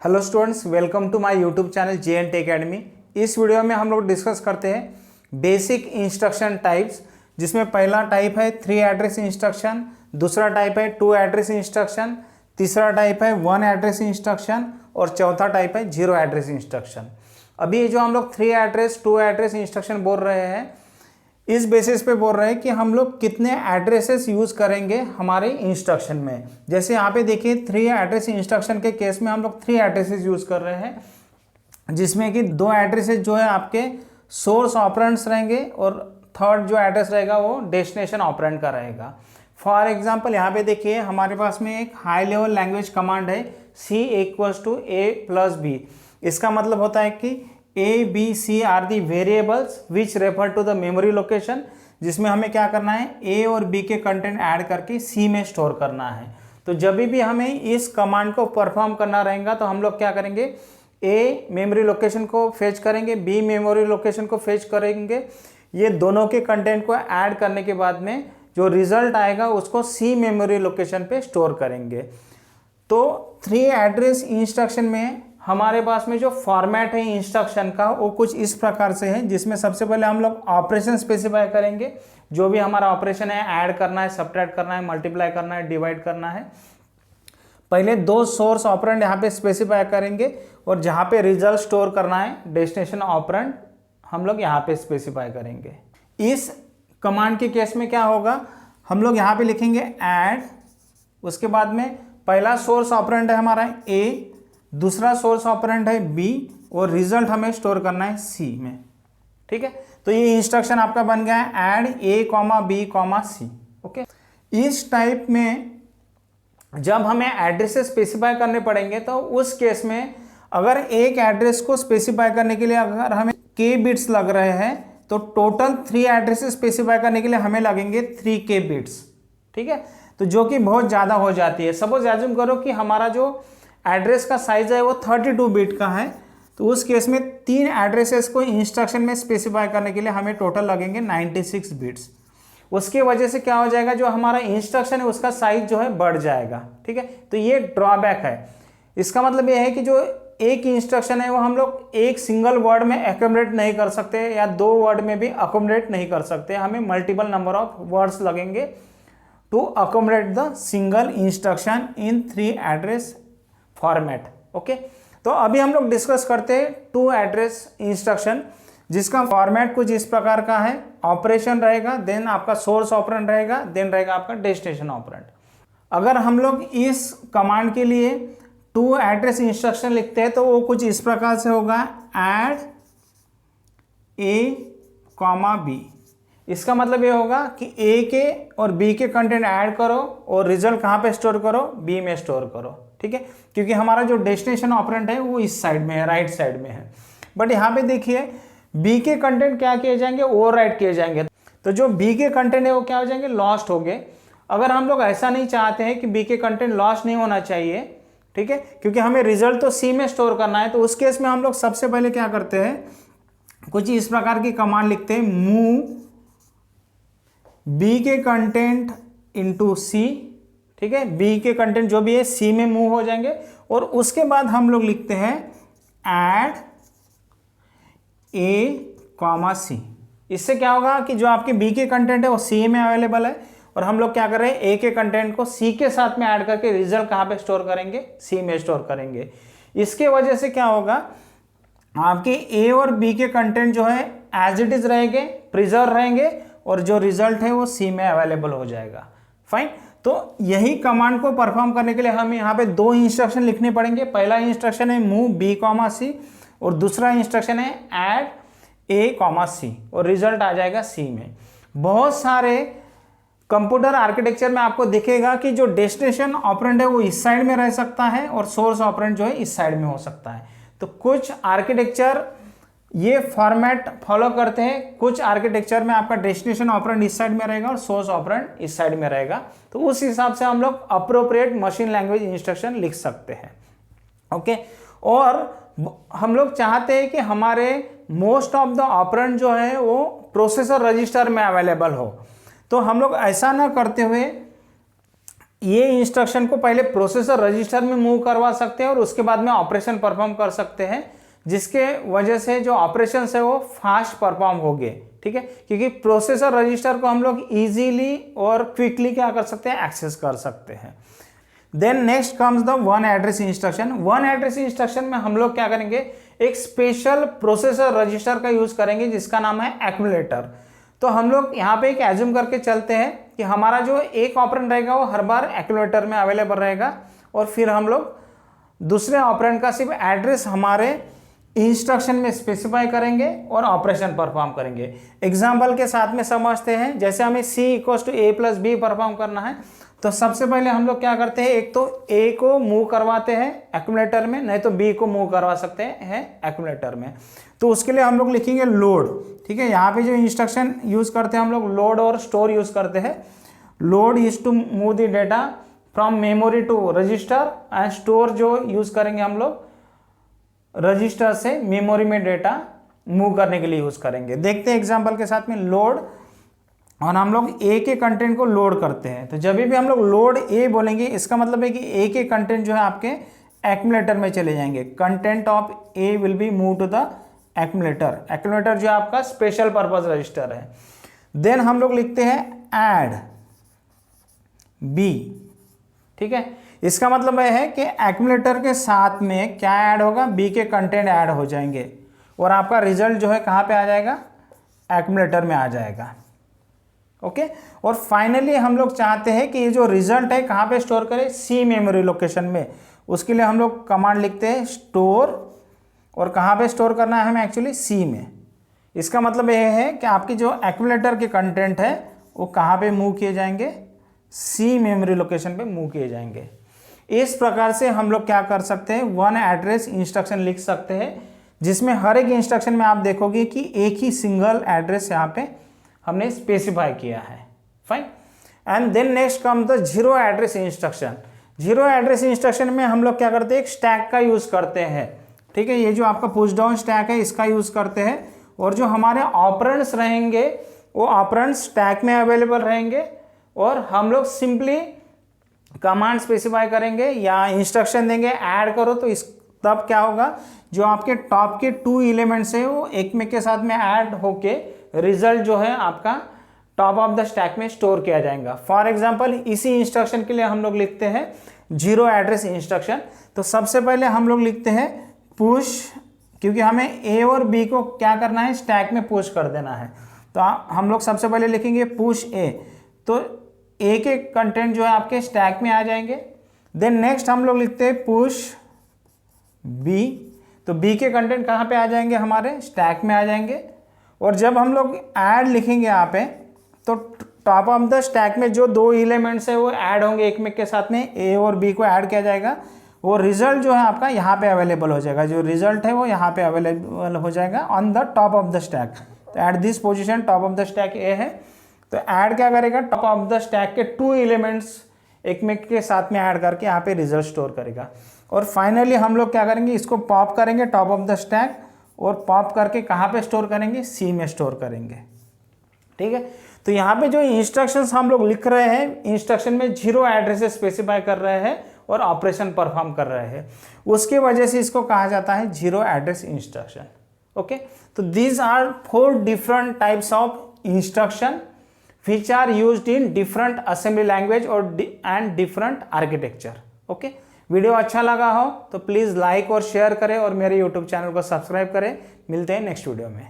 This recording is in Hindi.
Hello students, welcome to my YouTube channel JNT academy. इस वीडियो में हम लोग डिस्कस करते हैं बेसिक इंस्ट्रक्शन टाइप्स, जिसमें पहला टाइप है 3 एड्रेस इंस्ट्रक्शन, दूसरा टाइप है 2 एड्रेस इंस्ट्रक्शन, तीसरा टाइप है 1 एड्रेस इंस्ट्रक्शन और चौथा टाइप है 0 एड्रेस इंस्ट्रक्शन। अभी जो हम लोग 3 एड्रेस 2 एड्रेस इंस्ट्रक्शन बोल रहे हैं, इस बेसिस पे बोल रहे हैं कि हम लोग कितने एड्रेसेस यूज़ करेंगे हमारे इंस्ट्रक्शन में। जैसे यहाँ पे देखिए 3 एड्रेस इंस्ट्रक्शन के केस में हम लोग 3 एड्रेसेस यूज़ कर रहे हैं, जिसमें कि 2 एड्रेसेस जो है आपके सोर्स ऑपरेंड्स रहेंगे और थर्ड जो एड्रेस रहेगा वो डेस्टिनेशन ऑपरेंड का रहेगा। फॉर एग्जाम्पल यहाँ पे देखिए हमारे पास में एक हाई लेवल लैंग्वेज कमांड है C = A+B। इसका मतलब होता है कि A, B, C are the variables which refer to the memory location, जिसमें हमें क्या करना है A और B के कंटेंट ऐड करके C में स्टोर करना है। तो जब भी हमें इस कमांड को परफॉर्म करना रहेगा तो हम लोग क्या करेंगे, A मेमोरी लोकेशन को फेच करेंगे, B मेमोरी लोकेशन को फेच करेंगे। ये दोनों के कंटेंट को ऐड करने के बाद में जो रिजल्ट आएगा उसको C मेमोरी लोकेशन पे स्टोर करेंगे। तो 3 एड्रेस इंस्ट्रक्शन में हमारे पास में जो फॉर्मेट है इंस्ट्रक्शन का वो कुछ इस प्रकार से है, जिसमें सबसे पहले हम लोग ऑपरेशन स्पेसिफाई करेंगे। जो भी हमारा ऑपरेशन है, ऐड करना है, सब्ट्रैक्ट करना है, मल्टीप्लाई करना है, डिवाइड करना है। पहले 2 सोर्स ऑपरेंड यहाँ पे स्पेसिफाई करेंगे और जहाँ पे रिजल्ट स्टोर करना है डेस्टिनेशन ऑपरेंड हम लोग यहाँ पे स्पेसिफाई करेंगे। इस कमांड के केस में क्या होगा, हम लोग यहाँ पे लिखेंगे ऐड, उसके बाद में पहला सोर्स ऑपरेंड है हमारा A, दूसरा सोर्स ऑपरेंड है B और रिजल्ट हमें स्टोर करना है C में। ठीक है, तो ये इंस्ट्रक्शन आपका बन गया है add A, B, C। Okay, इस टाइप में जब हमें एड्रेसेस स्पेसिफाई करने पड़ेंगे तो उस केस में अगर एक एड्रेस को स्पेसिफाई करने के लिए अगर हमें K बिट्स लग रहे हैं तो टोटल 3 एड्रेसेस स्पेसिफाई करने के लिए हमें लगेंगे 3K बिट्स। ठीक है, तो जो कि बहुत ज़्यादा हो जाती है। सपोज एज्यूम करो कि हमारा जो एड्रेस का साइज है वो 32 बिट का है, तो उस केस में 3 एड्रेसेस को इंस्ट्रक्शन में स्पेसिफाई करने के लिए हमें टोटल लगेंगे 96 बिट्स। उसके वजह से क्या हो जाएगा, जो हमारा इंस्ट्रक्शन है उसका साइज जो है बढ़ जाएगा। ठीक है, तो ये ड्रॉबैक है। इसका मतलब ये है कि जो एक इंस्ट्रक्शन है वो हम लोग एक सिंगल वर्ड में अकोमोडेट नहीं कर सकते या 2 वर्ड में भी अकोमोडेट नहीं कर सकते। हमें मल्टीपल नंबर ऑफ वर्ड्स लगेंगे to accommodate the single instruction in 3 address format. Okay, तो अभी हम लोग डिस्कस करते हैं 2 एड्रेस इंस्ट्रक्शन, जिसका फॉर्मेट कुछ इस प्रकार का है। ऑपरेशन रहेगा, देन आपका सोर्स ऑपरेंड रहेगा, देन रहेगा आपका डेस्टिनेशन ऑपरेंड। अगर हम लोग इस कमांड के लिए 2 एड्रेस इंस्ट्रक्शन लिखते हैं तो वो कुछ इस प्रकार से होगा ऐड A, B। इसका मतलब ये होगा कि A के और B के कंटेंट ऐड करो और रिजल्ट कहाँ पे स्टोर करो, B में स्टोर करो। ठीक है, क्योंकि हमारा जो डेस्टिनेशन ऑपरेंड है वो इस साइड में है, राइट साइड में है। बट यहाँ पे देखिए B के कंटेंट क्या किए जाएंगे, ओवरराइट किए जाएंगे। तो जो B के कंटेंट है वो क्या हो जाएंगे, लॉस्ट हो गए। अगर हम लोग ऐसा नहीं चाहते हैं कि B के कंटेंट लॉस्ट नहीं होना चाहिए, ठीक है, क्योंकि हमें रिजल्ट तो C में स्टोर करना है, तो उस केस में हम लोग सबसे पहले क्या करते हैं, कुछ इस प्रकार की कमांड लिखते हैं मूव B के कंटेंट इनटू C। ठीक है, B के कंटेंट जो भी है C में मूव हो जाएंगे और उसके बाद हम लोग लिखते हैं ऐड A, C। इससे क्या होगा कि जो आपके B के कंटेंट है वो C में अवेलेबल है और हम लोग क्या कर रहे हैं A के कंटेंट को C के साथ में ऐड करके रिजल्ट कहाँ पे स्टोर करेंगे, C में स्टोर करेंगे। इसके वजह से क्या होगा, आपके A और B के कंटेंट जो है एज इट इज रहेंगे, प्रिजर्व रहेंगे और जो रिजल्ट है वो C में अवेलेबल हो जाएगा। फाइन, तो यही कमांड को परफॉर्म करने के लिए हमें यहाँ पे 2 इंस्ट्रक्शन लिखने पड़ेंगे। पहला इंस्ट्रक्शन है मूव B, C और दूसरा इंस्ट्रक्शन है ऐड A, C और रिजल्ट आ जाएगा C में। बहुत सारे कंप्यूटर आर्किटेक्चर में आपको दिखेगा कि जो डेस्टिनेशन ऑपरेंड है वो इस साइड में रह सकता है और सोर्स ऑपरेंड जो है इस साइड में हो सकता है। तो कुछ आर्किटेक्चर ये फॉर्मेट फॉलो करते हैं, कुछ आर्किटेक्चर में आपका डेस्टिनेशन ऑपरेंड इस साइड में रहेगा और सोर्स ऑपरेंड इस साइड में रहेगा। तो उस हिसाब से हम लोग अप्रोप्रिएट मशीन लैंग्वेज इंस्ट्रक्शन लिख सकते हैं। ओके, और हम लोग चाहते हैं कि हमारे मोस्ट ऑफ द ऑपरेंड जो है वो प्रोसेसर रजिस्टर में अवेलेबल हो। तो हम लोग ऐसा ना करते हुए ये इंस्ट्रक्शन को पहले प्रोसेसर रजिस्टर में मूव करवा सकते हैं और उसके बाद में ऑपरेशन परफॉर्म कर सकते हैं, जिसके वजह से जो ऑपरेशन है वो फास्ट परफॉर्म हो गए। ठीक है, क्योंकि प्रोसेसर रजिस्टर को हम लोग इजीली और क्विकली क्या कर सकते हैं, एक्सेस कर सकते हैं। Then next comes the one address instruction. One address instruction में हम लोग क्या करेंगे, एक स्पेशल प्रोसेसर रजिस्टर का यूज करेंगे जिसका नाम है एक्यूमुलेटर। तो हम लोग यहाँ पे एक एज्यूम करके चलते हैं कि हमारा जो एक ऑपरेंड रहेगा वो हर बार एक्यूमुलेटर में अवेलेबल रहेगा, और फिर हम लोग दूसरे ऑपरेंड का सिर्फ एड्रेस हमारे इंस्ट्रक्शन में स्पेसिफाई करेंगे और ऑपरेशन परफॉर्म करेंगे। एग्जाम्पल के साथ में समझते हैं, जैसे हमें c = a + b परफॉर्म करना है, तो सबसे पहले हम लोग क्या करते हैं, एक तो a को मूव करवाते हैं एक्यूमुलेटर में, नहीं तो b को मूव करवा सकते हैं एक्यूमुलेटर में। तो उसके लिए हम लोग लिखेंगे लोड। ठीक है, यहाँ पे जो इंस्ट्रक्शन यूज करते हैं हम लोग लोड और स्टोर यूज करते हैं। Load is to move the data from memory to register, and store जो यूज करेंगे हम लोग रजिस्टर से मेमोरी में डेटा मूव करने के लिए यूज करेंगे। देखते हैं एग्जांपल के साथ में, लोड, और हम लोग ए के कंटेंट को लोड करते हैं। तो जब भी हम लोग लोड ए बोलेंगे, इसका मतलब है कि ए के कंटेंट जो है आपके एक्यूमुलेटर में चले जाएंगे। Content of A will be move to the accumulator. Accumulator जो आपका स्पेशल पर्पज रजिस्टर है। देन हम लोग लिखते हैं ऐड बी। ठीक है, इसका मतलब यह है कि एक्यूमुलेटर के साथ में क्या ऐड होगा, बी के कंटेंट ऐड हो जाएंगे, और आपका रिजल्ट जो है कहाँ पे आ जाएगा, एक्यूमुलेटर में आ जाएगा। ओके, और फाइनली हम लोग चाहते हैं कि ये जो रिजल्ट है कहाँ पे स्टोर करें, सी मेमोरी लोकेशन में। उसके लिए हम लोग कमांड लिखते हैं स्टोर, और कहाँ पे स्टोर करना है हमें, एक्चुअली सी में। इसका मतलब यह है कि आपकी जो एक्यूमुलेटर के कंटेंट है वो कहाँ पे मूव किए जाएंगे, सी मेमोरी लोकेशन पे मूव किए जाएंगे। इस प्रकार से हम लोग क्या कर सकते हैं, वन एड्रेस इंस्ट्रक्शन लिख सकते हैं, जिसमें हर एक इंस्ट्रक्शन में आप देखोगे कि एक ही सिंगल एड्रेस यहाँ पे हमने स्पेसिफाई किया है। Fine, and then next come the zero address instruction. Zero address instruction में हम लोग क्या करते हैं, एक स्टैक का यूज करते हैं। ठीक है, ये जो आपका पुश डाउन स्टैक है इसका यूज करते हैं, और जो हमारे ऑपरेंड्स रहेंगे वो ऑपरेंड्स स्टैक में अवेलेबल रहेंगे, और हम लोग सिंपली कमांड स्पेसिफाई करेंगे या इंस्ट्रक्शन देंगे ऐड करो, तो इस तब क्या होगा, जो आपके टॉप के 2 एलिमेंट्स है वो एक में के साथ में ऐड होके रिजल्ट जो है आपका टॉप ऑफ द स्टैक में स्टोर किया जाएगा। फॉर एग्जांपल इसी इंस्ट्रक्शन के लिए हम लोग लिखते हैं जीरो एड्रेस इंस्ट्रक्शन। तो सबसे पहले हम लोग लिखते हैं पुश, क्योंकि हमें ए और बी को क्या करना है, स्टैक में पुश कर देना है। तो हम लोग सबसे पहले लिखेंगे पुश ए, तो ए के कंटेंट जो है आपके स्टैक में आ जाएंगे। देन नेक्स्ट हम लोग लिखते हैं पुश बी, तो बी के कंटेंट कहाँ पे आ जाएंगे, हमारे स्टैक में आ जाएंगे। और जब हम लोग ऐड लिखेंगे यहाँ पे, तो टॉप ऑफ द स्टैक में जो 2 एलिमेंट्स है वो ऐड होंगे एक में के साथ में, ए और बी को ऐड किया जाएगा, वो रिजल्ट जो है आपका यहाँ पे अवेलेबल हो जाएगा। जो रिजल्ट है वो यहाँ पे अवेलेबल हो जाएगा on the top of the stack. तो at this position top of the stack A है, तो ऐड क्या करेगा, टॉप ऑफ द स्टैक के 2 एलिमेंट्स एक में के साथ में ऐड करके यहाँ पे रिजल्ट स्टोर करेगा। और फाइनली हम लोग क्या करेंगे, इसको पॉप करेंगे टॉप ऑफ द स्टैक, और पॉप करके कहाँ पे स्टोर करेंगे, सी में स्टोर करेंगे। ठीक है, तो यहाँ पे जो इंस्ट्रक्शंस हम लोग लिख रहे हैं, इंस्ट्रक्शन में जीरो एड्रेसेस स्पेसिफाई कर रहे हैं और ऑपरेशन परफॉर्म कर रहे हैं, उसके वजह से इसको कहा जाता है जीरो एड्रेस इंस्ट्रक्शन। ओके, तो these are 4 different types of instruction which are used in different assembly language and different architecture. Okay, video अच्छा लगा हो तो प्लीज़ लाइक और शेयर करें और मेरे यूट्यूब चैनल को सब्सक्राइब करें। मिलते हैं नेक्स्ट वीडियो में।